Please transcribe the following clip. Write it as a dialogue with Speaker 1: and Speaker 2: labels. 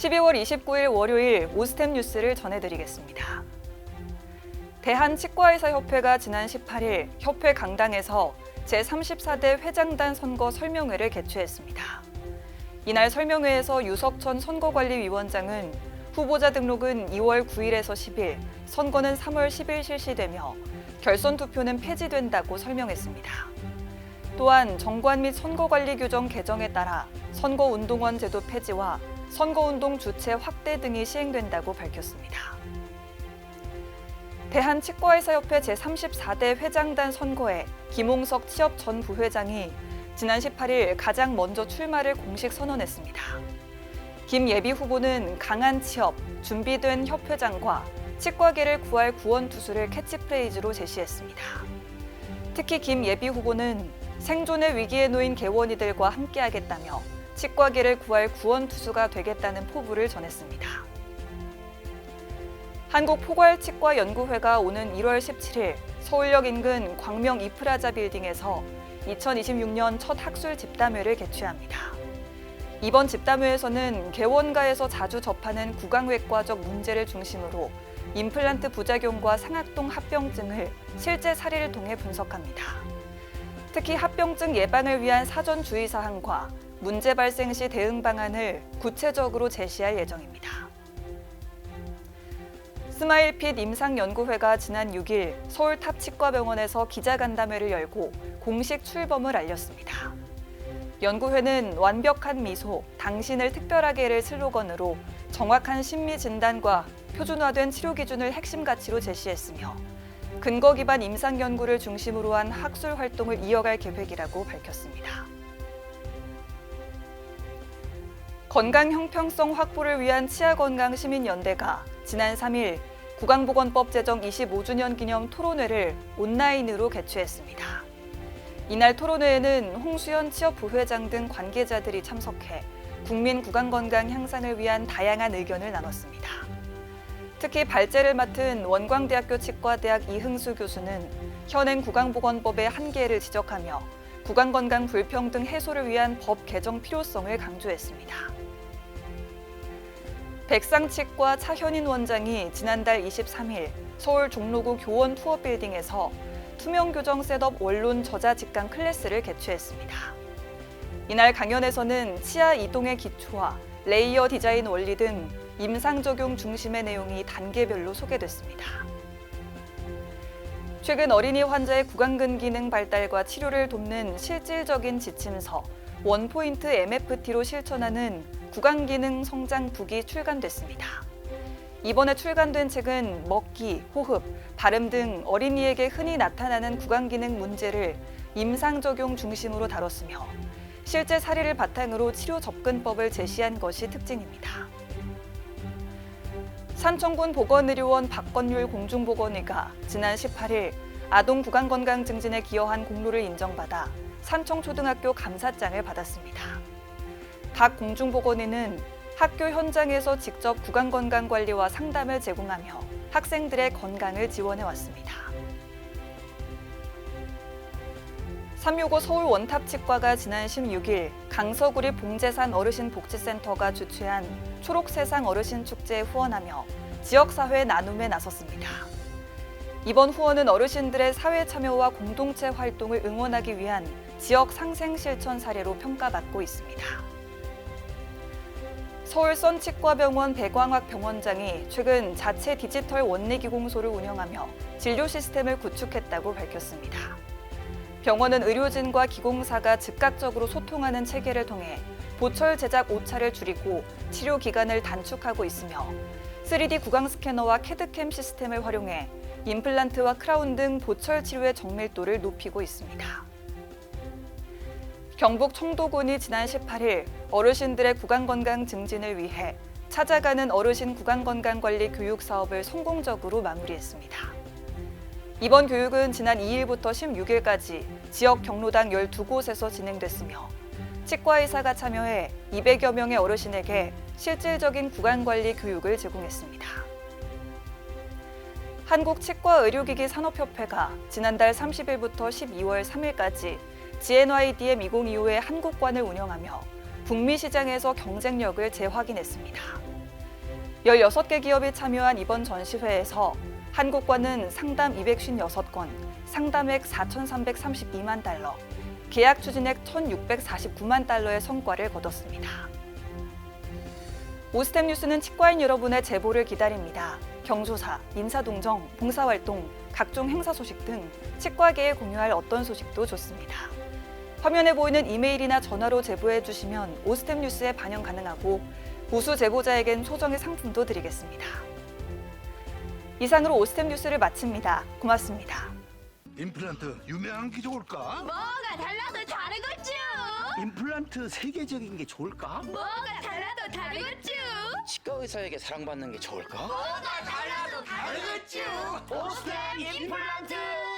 Speaker 1: 12월 29일 월요일 오스템 뉴스를 전해드리겠습니다. 대한치과의사협회가 지난 18일 협회 강당에서 제34대 회장단 선거 설명회를 개최했습니다. 이날 설명회에서 유석천 선거관리위원장은 후보자 등록은 2월 9일에서 10일, 선거는 3월 10일 실시되며 결선 투표는 폐지된다고 설명했습니다. 또한 정관 및 선거관리 규정 개정에 따라 선거운동원 제도 폐지와 선거운동 주체 확대 등이 시행된다고 밝혔습니다. 대한치과의사협회 제34대 회장단 선거에 김홍석 취업 전 부회장이 지난 18일 가장 먼저 출마를 공식 선언했습니다. 김 예비 후보는 강한 취업, 준비된 협회장과 치과계를 구할 구원투수를 캐치프레이즈로 제시했습니다. 특히 김 예비 후보는 생존의 위기에 놓인 개원이들과 함께하겠다며 치과계를 구할 구원투수가 되겠다는 포부를 전했습니다. 한국포괄치과연구회가 오는 1월 17일 서울역 인근 광명 이프라자 빌딩에서 2026년 첫 학술 집담회를 개최합니다. 이번 집담회에서는 개원가에서 자주 접하는 구강외과적 문제를 중심으로 임플란트 부작용과 상악동 합병증을 실제 사례를 통해 분석합니다. 특히 합병증 예방을 위한 사전 주의사항과 문제 발생 시 대응 방안을 구체적으로 제시할 예정입니다. 스마일핏 임상연구회가 지난 6일 서울 탑치과병원에서 기자간담회를 열고 공식 출범을 알렸습니다. 연구회는 완벽한 미소, 당신을 특별하게를 슬로건으로 정확한 심리 진단과 표준화된 치료 기준을 핵심 가치로 제시했으며 근거 기반 임상 연구를 중심으로 한 학술 활동을 이어갈 계획이라고 밝혔습니다. 건강 형평성 확보를 위한 치아건강시민연대가 지난 3일 구강보건법 제정 25주년 기념 토론회를 온라인으로 개최했습니다. 이날 토론회에는 홍수연 취업부회장 등 관계자들이 참석해 국민 구강건강 향상을 위한 다양한 의견을 나눴습니다. 특히 발제를 맡은 원광대학교 치과대학 이흥수 교수는 현행 구강보건법의 한계를 지적하며 구강건강 불평등 해소를 위한 법 개정 필요성을 강조했습니다. 백상치과 차현인 원장이 지난달 23일 서울 종로구 교원 투어 빌딩에서 투명 교정 셋업 원론 저자 직강 클래스를 개최했습니다. 이날 강연에서는 치아 이동의 기초와 레이어 디자인 원리 등 임상 적용 중심의 내용이 단계별로 소개됐습니다. 최근 어린이 환자의 구강근 기능 발달과 치료를 돕는 실질적인 지침서 원포인트 MFT로 실천하는 구강기능 성장북이 출간됐습니다. 이번에 출간된 책은 먹기, 호흡, 발음 등 어린이에게 흔히 나타나는 구강기능 문제를 임상 적용 중심으로 다뤘으며 실제 사례를 바탕으로 치료 접근법을 제시한 것이 특징입니다. 산청군 보건의료원 박건율 공중보건의가 지난 18일 아동 구강건강 증진에 기여한 공로를 인정받아 산청초등학교 감사장을 받았습니다. 박 공중보건의는 학교 현장에서 직접 구강건강관리와 상담을 제공하며 학생들의 건강을 지원해왔습니다. 365 서울 원탑치과가 지난 16일 강서구리 봉제산 어르신복지센터가 주최한 초록세상 어르신축제에 후원하며 지역사회 나눔에 나섰습니다. 이번 후원은 어르신들의 사회 참여와 공동체 활동을 응원하기 위한 지역 상생 실천 사례로 평가받고 있습니다. 서울 선치과병원 배광학 병원장이 최근 자체 디지털 원내기공소를 운영하며 진료 시스템을 구축했다고 밝혔습니다. 병원은 의료진과 기공사가 즉각적으로 소통하는 체계를 통해 보철 제작 오차를 줄이고 치료 기간을 단축하고 있으며 3D 구강 스캐너와 캐드캠 시스템을 활용해 임플란트와 크라운 등 보철 치료의 정밀도를 높이고 있습니다. 경북 청도군이 지난 18일 어르신들의 구강건강 증진을 위해 찾아가는 어르신 구강건강관리 교육 사업을 성공적으로 마무리했습니다. 이번 교육은 지난 2일부터 16일까지 지역 경로당 12곳에서 진행됐으며 치과의사가 참여해 200여 명의 어르신에게 실질적인 구강관리 교육을 제공했습니다. 한국치과의료기기 산업협회가 지난달 30일부터 12월 3일까지 GNYDM 2025의 한국관을 운영하며 북미 시장에서 경쟁력을 재확인했습니다. 16개 기업이 참여한 이번 전시회에서 한국과는 상담 256건, 상담액 4,332만 달러, 계약 추진액 1,649만 달러의 성과를 거뒀습니다. 오스템 뉴스는 치과인 여러분의 제보를 기다립니다. 경조사, 인사동정, 봉사활동, 각종 행사 소식 등 치과계에 공유할 어떤 소식도 좋습니다. 화면에 보이는 이메일이나 전화로 제보해 주시면 오스템 뉴스에 반영 가능하고 우수 제보자에겐 소정의 상품도 드리겠습니다. 이상으로 오스템 뉴스를 마칩니다. 고맙습니다.
Speaker 2: 임플란트 유명한 게 좋을까?
Speaker 3: 뭐가 달라도 다르겠죠.
Speaker 4: 임플란트 세계적인 게 좋을까?
Speaker 3: 뭐가 달라도 다르겠죠.
Speaker 5: 치과 의사에게 사랑받는 게 좋을까?
Speaker 3: 뭐가 달라도 다르겠죠.
Speaker 4: 오스템 임플란트!